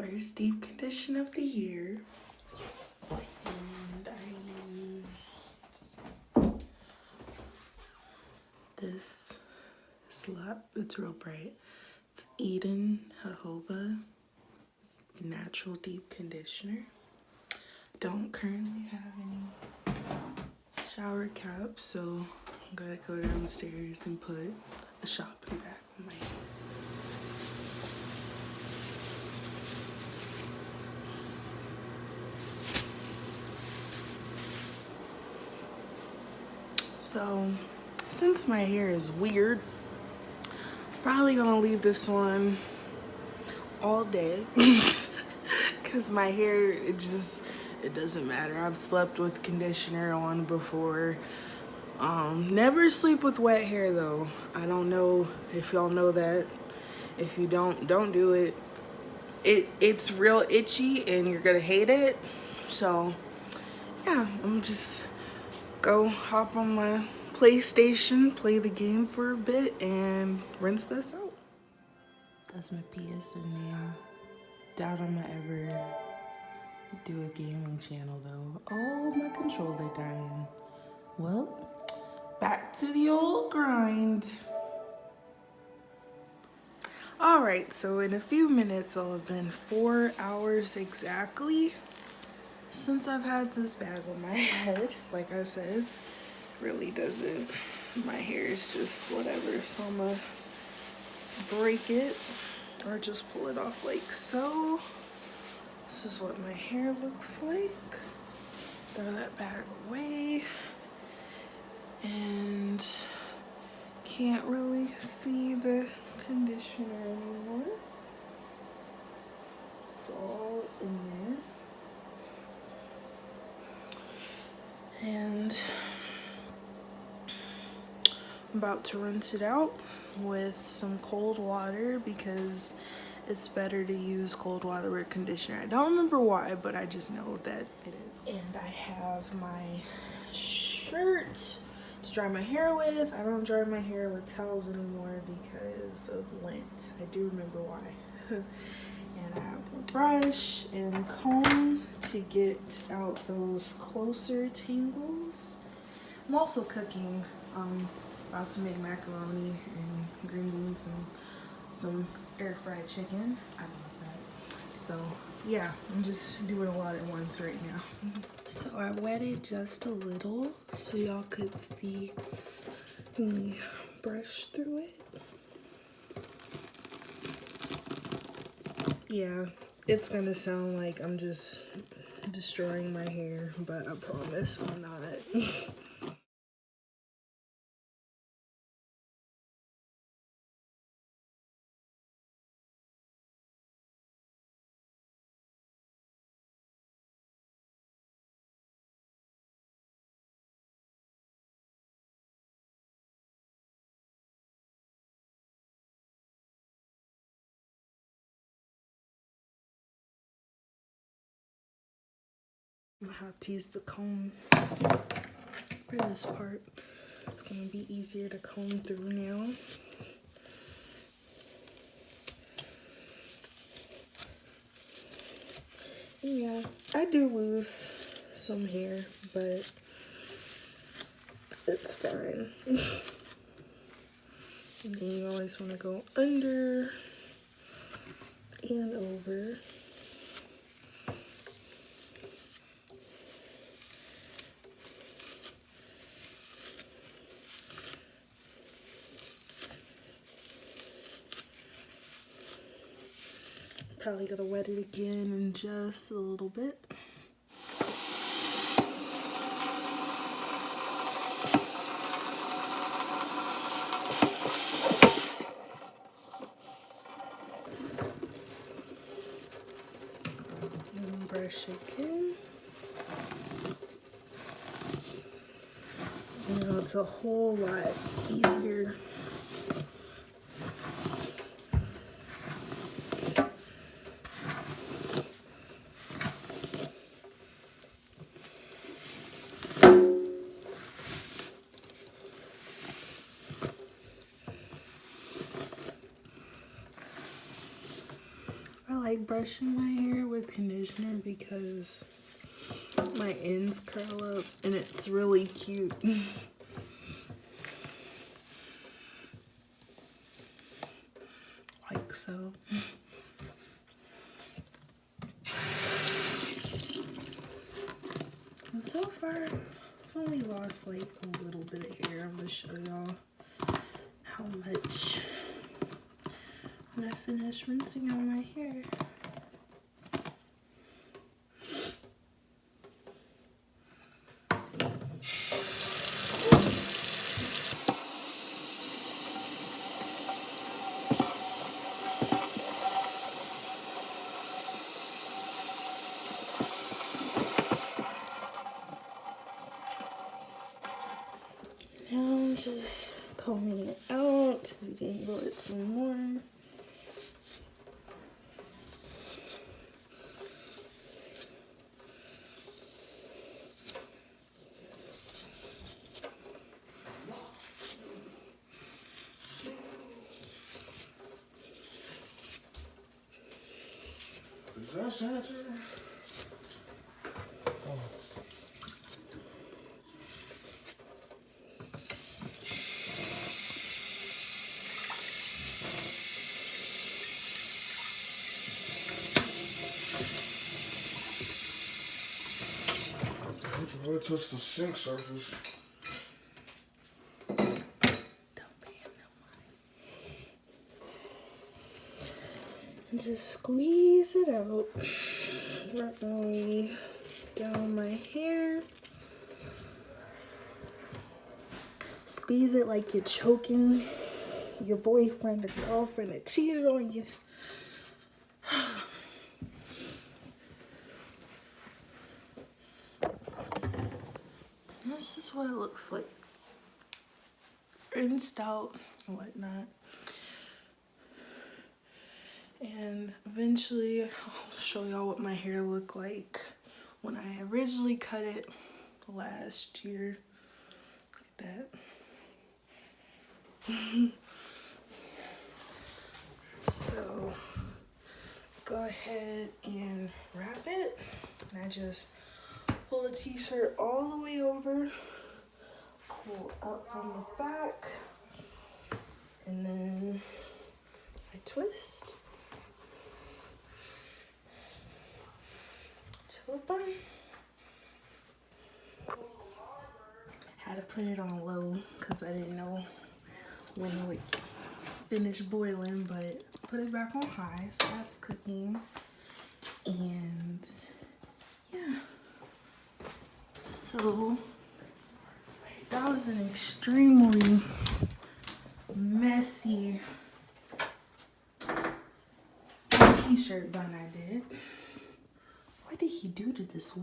first deep condition of the year. And I used this slap. It's real bright. It's Eden Jojoba Natural Deep Conditioner. Don't currently have any shower caps, so I'm gonna go downstairs and put a shopping bag on my head. So, since my hair is weird, probably gonna leave this on all day because my hair, it doesn't matter. I've slept with conditioner on before. Never sleep with wet hair though. I don't know if y'all know that. If you don't do it. It's real itchy and you're gonna hate it. So yeah, I'm just go hop on my PlayStation, play the game for a bit, and rinse this out. That's my PSN name. Doubt I'm gonna ever do a gaming channel though. Oh, my controller dying. Well, back to the old grind. All right, so in a few minutes, it'll have been 4 hours exactly since I've had this bag on my head. Like I said, really doesn't, my hair is just whatever, so I'm gonna break it or just pull it off like so. This is what my hair looks like. Throw that bag away. And can't really see the conditioner anymore. It's all in there. And I'm about to rinse it out with some cold water because it's better to use cold water with conditioner. I don't remember why, but I just know that it is. And I have my shirt to dry my hair with. I don't dry my hair with towels anymore because of lint. I do remember why. And I have a brush and comb to get out those closer tangles. I'm also cooking, about to make macaroni and green beans and some air fried chicken. I love that. So yeah, I'm just doing a lot at once right now. So I wetted just a little so y'all could see me brush through it. Yeah, it's gonna sound like I'm just destroying my hair, but I promise I'm not. I'm gonna have to use the comb for this part. It's gonna be easier to comb through now. Yeah, I do lose some hair, but it's fine. And then you always want to go under and over. Probably gonna wet it again in just a little bit. And brush again. You know, it's a whole lot easier. like brushing my hair with conditioner because my ends curl up and it's really cute. Like so. And so far, I've only lost like a little bit of hair. I'm gonna show y'all how much when I finish rinsing out my hair. Now I'm just combing it out to detangle it some more. Is that sanitary? Oh. I touched the sink surface. Don't pay him no mind. Just squeeze it out. Work my way down my hair. Squeeze it like you're choking your boyfriend or girlfriend that cheated on you. This is what it looks like. Rinsed out and whatnot. And eventually I'll show y'all what my hair looked like when I originally cut it last year. Look at that. So go ahead and wrap it. And I just pull the t-shirt all the way over, pull up from the back, and then I twist to a bun. Had to put it on low because I didn't know when it would finish boiling, but put it back on high, so that's cooking. And yeah, so that was an extremely messy t-shirt bun I did. What did he do to this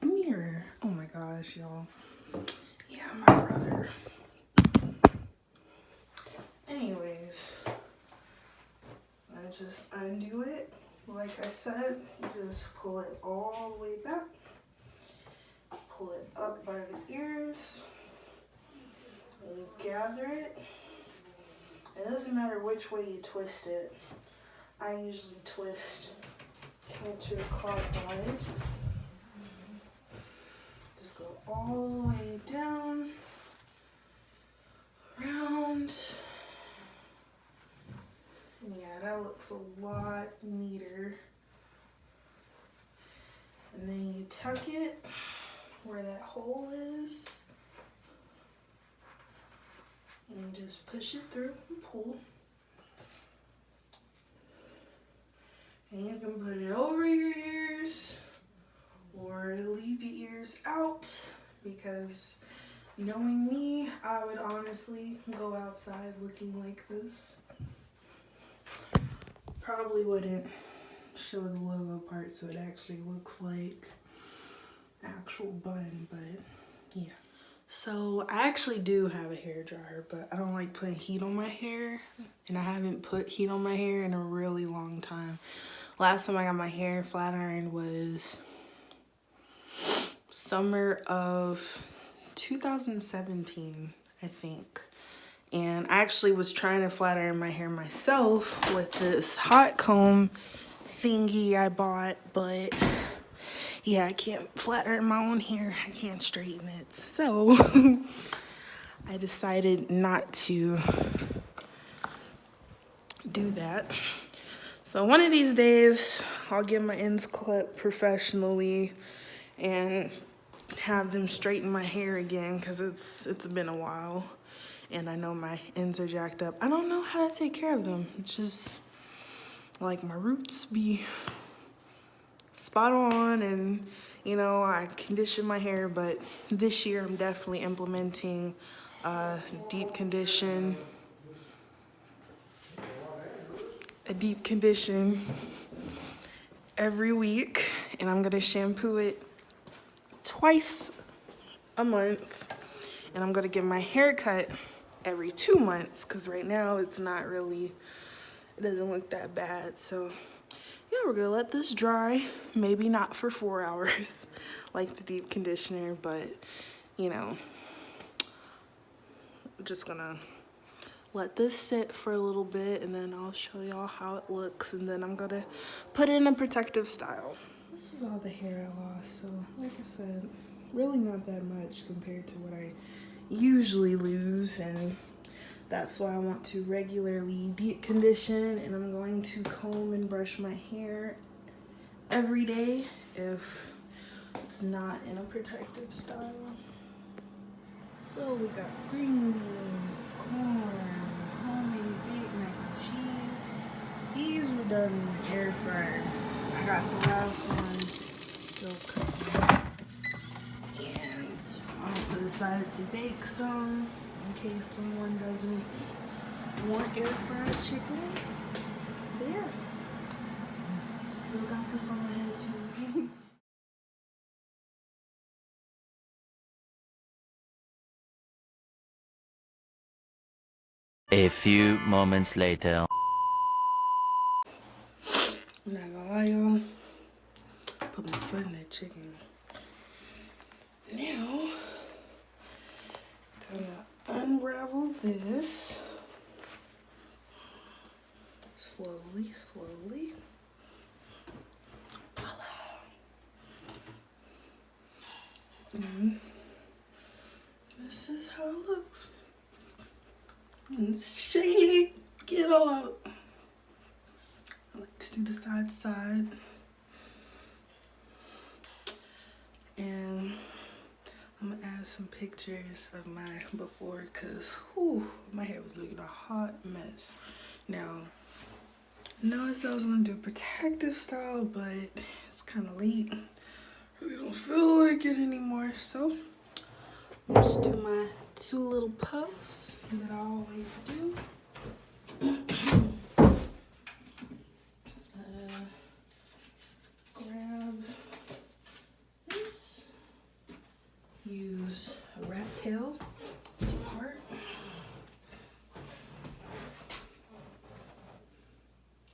mirror? Oh my gosh, y'all. Yeah, my brother. Anyways, I just undo it. Like I said, you just pull it all the way back. Pull it up by the ears. And you gather it. It doesn't matter which way you twist it. I usually twist counterclockwise. Just go all the way down, around. And yeah, that looks a lot neater. And then you tuck it where that hole is. And you just push it through and pull. And you can put it over your ears or leave your ears out, because knowing me, I would honestly go outside looking like this. Probably wouldn't show the logo part so it actually looks like actual bun, but yeah. So I actually do have a hair dryer, but I don't like putting heat on my hair, and I haven't put heat on my hair in a really long time. Last time I got my hair flat ironed was summer of 2017, I think. And I actually was trying to flat iron my hair myself with this hot comb thingy I bought, but yeah, I can't flat iron my own hair. I can't straighten it. So I decided not to do that. So one of these days, I'll get my ends clipped professionally and have them straighten my hair again, because it's been a while and I know my ends are jacked up. I don't know how to take care of them. It's just like my roots be spot on, and you know, I condition my hair, but this year I'm definitely implementing a deep condition every week, and I'm gonna shampoo it twice a month, and I'm gonna get my hair cut every 2 months, because right now it doesn't look that bad. So yeah, we're gonna let this dry, maybe not for 4 hours like the deep conditioner, but you know, just gonna let this sit for a little bit, and then I'll show y'all how it looks, and then I'm gonna put it in a protective style. This is all the hair I lost, so like I said, really not that much compared to what I usually lose, and that's why I want to regularly deep condition, and I'm going to comb and brush my hair every day if it's not in a protective style. So we got green beans, corn, homemade baked mac and cheese. These were done in the air fryer. I got the last one still cooking. And I also decided to bake some in case someone doesn't want air fried chicken. But yeah, still got this on my head too. A few moments later. I'm not gonna lie, y'all. Put my foot in that chicken. Now, gonna unravel this slowly, slowly. And this is how it looks. And shake it all out. I like to do the side to side. And I'm gonna add some pictures of my before, because my hair was looking a hot mess. Now, I know I said I was gonna do a protective style, but it's kind of late. I really don't feel like it anymore, so I'll just do my 2 little puffs that I always do. Grab this. Use a rat tail to part.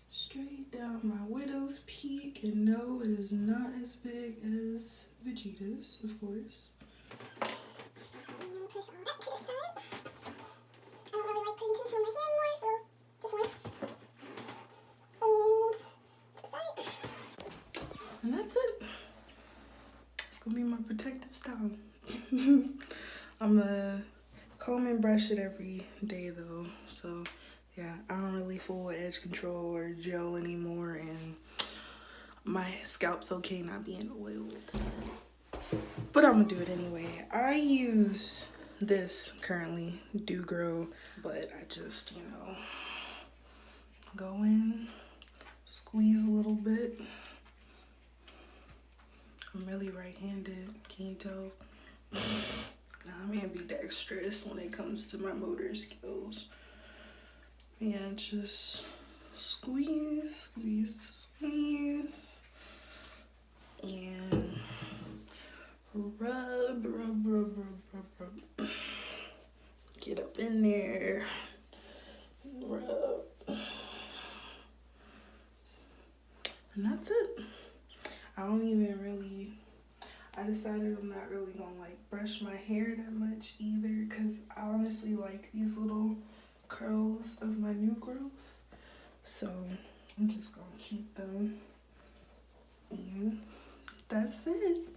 Straight down my widow's peak, and no, it is not as big as Vegeta's, of course. Push all that to the side. I don't really like putting tension on my hair anymore, so just once. And that's it. It's gonna be my protective style. I'm gonna comb and brush it every day though, so yeah, I don't really fool with edge control or gel anymore, and my scalp's okay not being oiled. But I'm gonna do it anyway. I use this currently, Do Grow, but I just, you know, go in, squeeze a little bit. I'm really right-handed, can you tell? Nah, I'm ambidextrous when it comes to my motor skills. Yeah, just squeeze, squeeze, squeeze. And rub, rub, rub, rub, rub, rub. Get up in there. Rub. And that's it. I don't even really, I decided I'm not really gonna like brush my hair that much either, because I honestly like these little curls of my new growth. So I'm just gonna keep them And that's it.